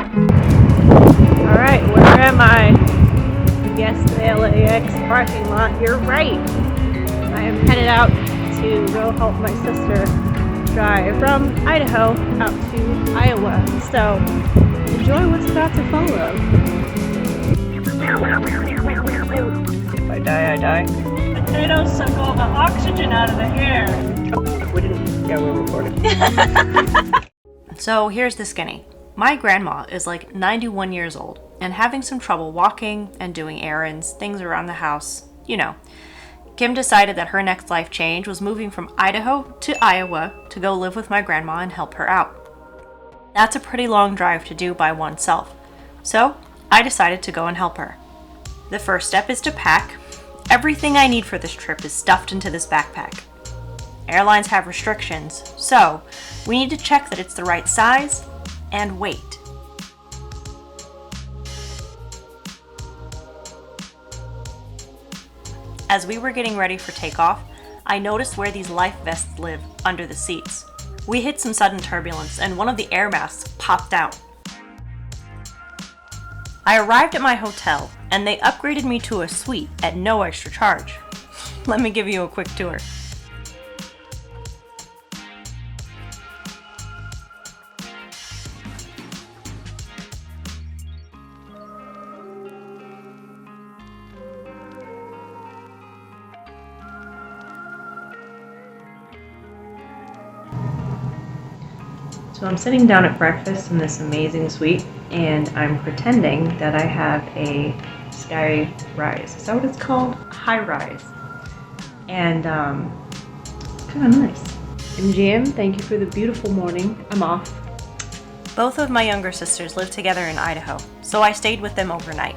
Alright, where am I? Yes, the LAX parking lot. You're right. I am headed out to go help my sister drive from Idaho out to Iowa. So, enjoy what's about to follow. If I die, I die. Potatoes suck all the oxygen out of the air. Yeah, we're recording. So here's the skinny. My grandma is like 91 years old and having some trouble walking and doing errands, things around the house, you know. Kim decided that her next life change was moving from Idaho to Iowa to go live with my grandma and help her out. That's a pretty long drive to do by oneself, so I decided to go and help her. The first step is to pack. Everything I need for this trip is stuffed into this backpack. Airlines have restrictions, so we need to check that it's the right size and weight. As we were getting ready for takeoff, I noticed where these life vests live under the seats. We hit some sudden turbulence and one of the air masks popped out. I arrived at my hotel and they upgraded me to a suite at no extra charge. Let me give you a quick tour. So I'm sitting down at breakfast in this amazing suite, and I'm pretending that I have a sky rise. Is that what it's called? High rise. And it's kind of nice. MGM, thank you for the beautiful morning. I'm off. Both of my younger sisters live together in Idaho, so I stayed with them overnight.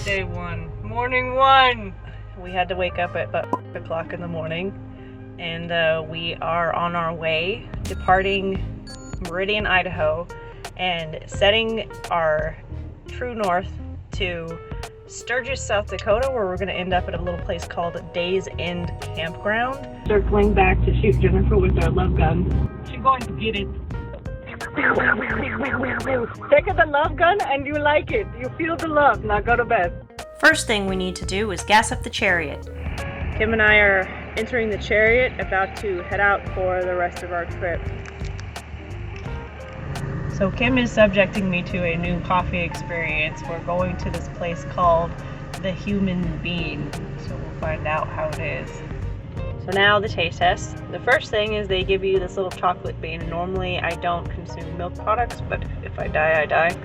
Day one, morning one. We had to wake up at about 5 o'clock in the morning. And we are on our way, departing Meridian, Idaho, and setting our true north to Sturgis, South Dakota, where we're going to end up at a little place called Days End Campground. Circling back to shoot Jennifer with our love gun. She's going to get it. Take the love gun and you like it. You feel the love. Now go to bed. First thing we need to do is gas up the chariot. Kim and I are entering the chariot, about to head out for the rest of our trip. So Kim is subjecting me to a new coffee experience. We're going to this place called The Human Bean, so we'll find out how it is. So now the taste test. The first thing is they give you this little chocolate bean. Normally I don't consume milk products, but if I die, I die.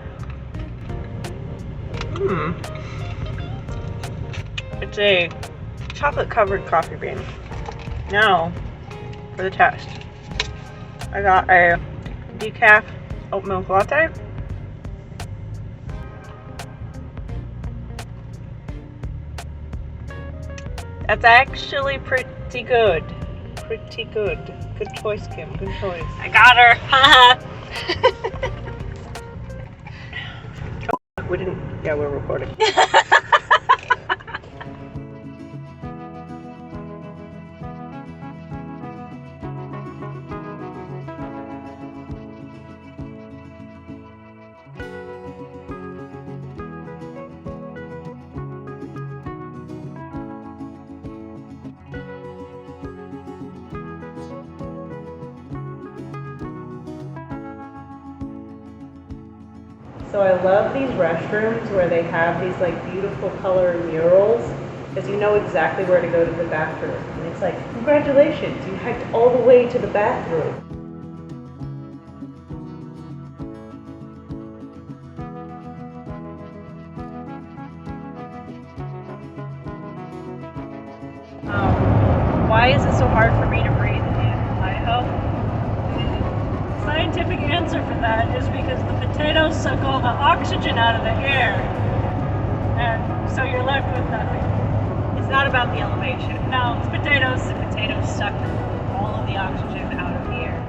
It's a chocolate covered coffee bean. Now for the test. I got a decaf oat milk latte. That's actually pretty good. Pretty good. Good choice, Kim. Good choice. I got her. We didn't. Yeah, we're recording. So I love these restrooms where they have these like beautiful color murals, because you know exactly where to go to the bathroom. And it's like, congratulations, you hiked all the way to the bathroom. Why is it so hard for me to breathe in Idaho? Scientific answer for that is because the potatoes suck all the oxygen out of the air. And so you're left with nothing. It's not about the elevation. No, it's potatoes. The potatoes suck all of the oxygen out of the air.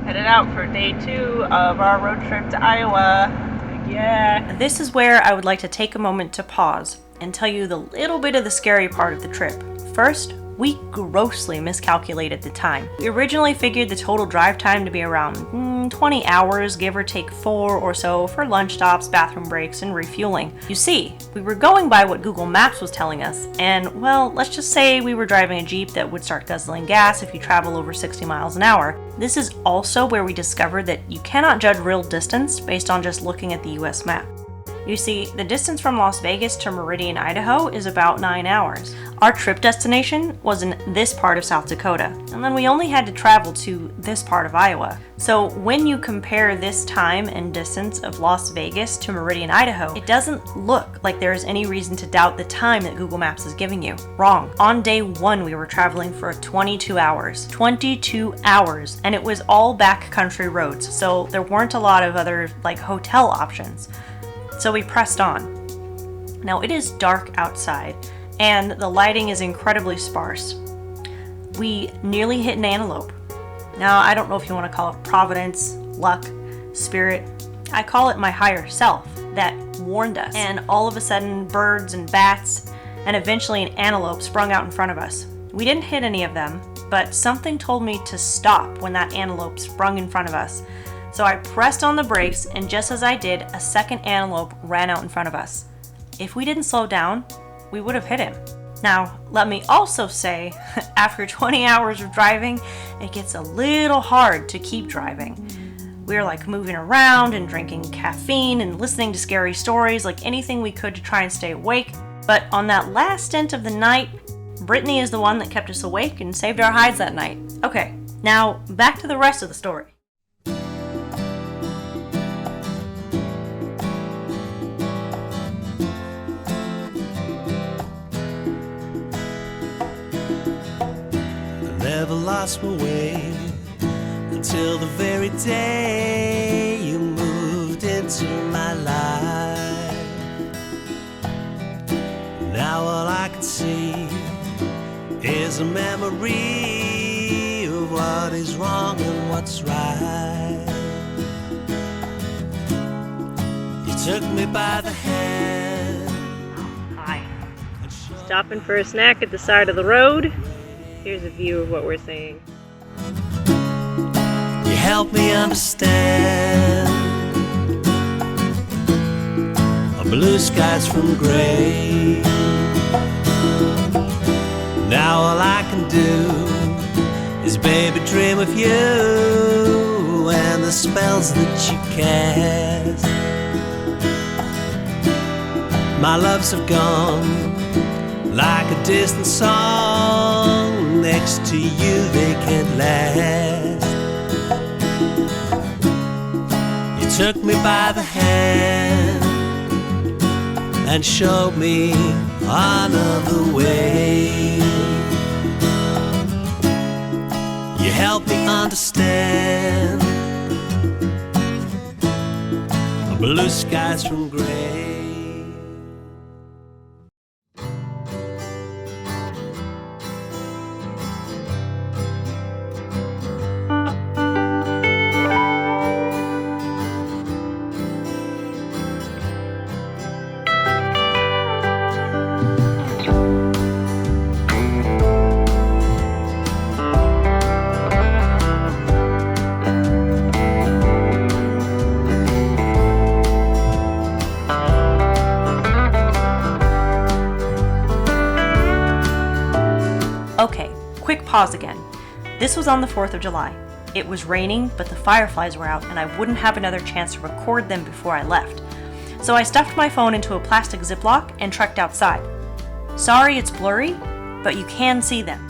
Headed out for day 2 of our road trip to Iowa. Yeah. This is where I would like to take a moment to pause and tell you the little bit of the scary part of the trip. First, we grossly miscalculated the time. We originally figured the total drive time to be around 20 hours, give or take 4 or so for lunch stops, bathroom breaks, and refueling. You see, we were going by what Google Maps was telling us, and well, let's just say we were driving a Jeep that would start guzzling gas if you travel over 60 miles an hour. This is also where we discovered that you cannot judge real distance based on just looking at the US map. You see, the distance from Las Vegas to Meridian, Idaho is about 9 hours. Our trip destination was in this part of South Dakota, and then we only had to travel to this part of Iowa. So when you compare this time and distance of Las Vegas to Meridian, Idaho, it doesn't look like there is any reason to doubt the time that Google Maps is giving you. Wrong. On day 1, we were traveling for 22 hours. 22 hours! And it was all backcountry roads, so there weren't a lot of other, hotel options. So we pressed on. Now it is dark outside, and the lighting is incredibly sparse. We nearly hit an antelope. Now I don't know if you want to call it providence, luck, spirit. I call it my higher self that warned us. And all of a sudden, birds and bats, and eventually an antelope sprung out in front of us. We didn't hit any of them, but something told me to stop when that antelope sprung in front of us. So I pressed on the brakes, and just as I did, a second antelope ran out in front of us. If we didn't slow down, we would have hit him. Now, let me also say, after 20 hours of driving, it gets a little hard to keep driving. We're moving around and drinking caffeine and listening to scary stories, anything we could to try and stay awake. But on that last stint of the night, Brittany is the one that kept us awake and saved our hides that night. Okay, now back to the rest of the story. Never lost my way until the very day you moved into my life. Now all I can see is a memory of what is wrong and what's right. You took me by the hand. Hi. Stopping for a snack at the side of the road. Here's a view of what we're seeing. You helped me understand a blue skies from gray. Now all I can do is baby dream of you and the spells that you cast. My loves have gone like a distant song. Next to you they can't last. You took me by the hand and showed me another way. You helped me understand blue skies from gray. Okay, quick pause again. This was on the 4th of July. It was raining, but the fireflies were out and I wouldn't have another chance to record them before I left. So I stuffed my phone into a plastic Ziploc and trekked outside. Sorry it's blurry, but you can see them.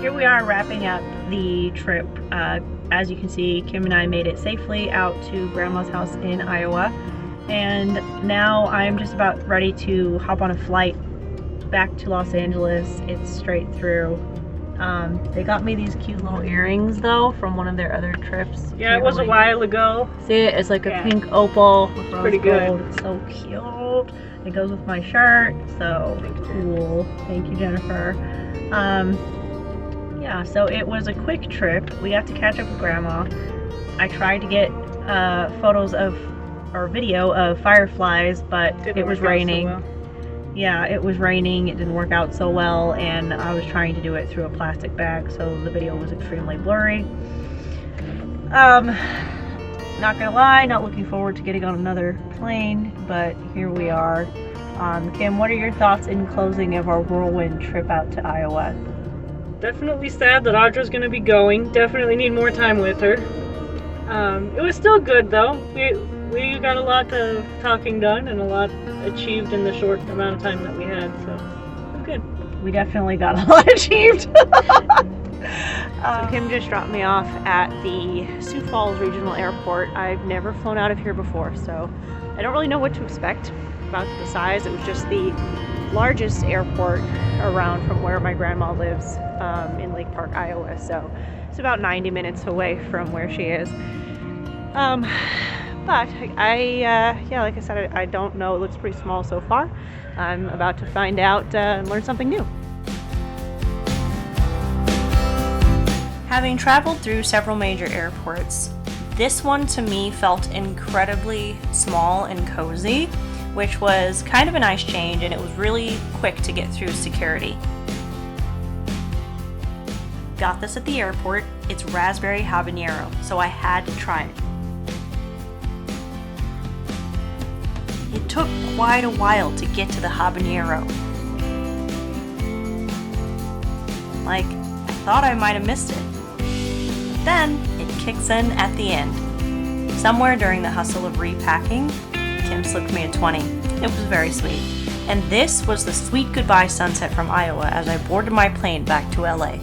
Here we are wrapping up the trip. As you can see, Kim and I made it safely out to Grandma's house in Iowa. And now I'm just about ready to hop on a flight back to Los Angeles. It's straight through. They got me these cute little earrings though from one of their other trips. Yeah, it was a while ago. See it? It's like a pink opal with rose pretty gold. good. It's so cute. It goes with my shirt, so cool. Thank you, Jennifer. Yeah, so it was a quick trip. We got to catch up with Grandma. I tried to get photos of, or video of fireflies, but it was raining. Yeah, it was raining. It didn't work out so well, and I was trying to do it through a plastic bag, so the video was extremely blurry. Not gonna lie, not looking forward to getting on another plane, but here we are. Kim, what are your thoughts in closing of our whirlwind trip out to Iowa? Definitely sad that Audra's going to be going. Definitely need more time with her. It was still good though. We got a lot of talking done and a lot achieved in the short amount of time that we had, so it was good. We definitely got a lot achieved. So Kim just dropped me off at the Sioux Falls Regional Airport. I've never flown out of here before, so I don't really know what to expect about the size. It was just the largest airport around from where my grandma lives in Lake Park, Iowa, so it's about 90 minutes away from where she is. But yeah, like I said, I don't know. It looks pretty small so far. I'm about to find out and learn something new. Having traveled through several major airports, this one to me felt incredibly small and cozy, which was kind of a nice change, and it was really quick to get through security. Got this at the airport. It's raspberry habanero, so I had to try it. It took quite a while to get to the habanero. Like, I thought I might have missed it. But then, it kicks in at the end. Somewhere during the hustle of repacking, Kim slipped me a 20. It was very sweet. And this was the sweet goodbye sunset from Iowa as I boarded my plane back to LA.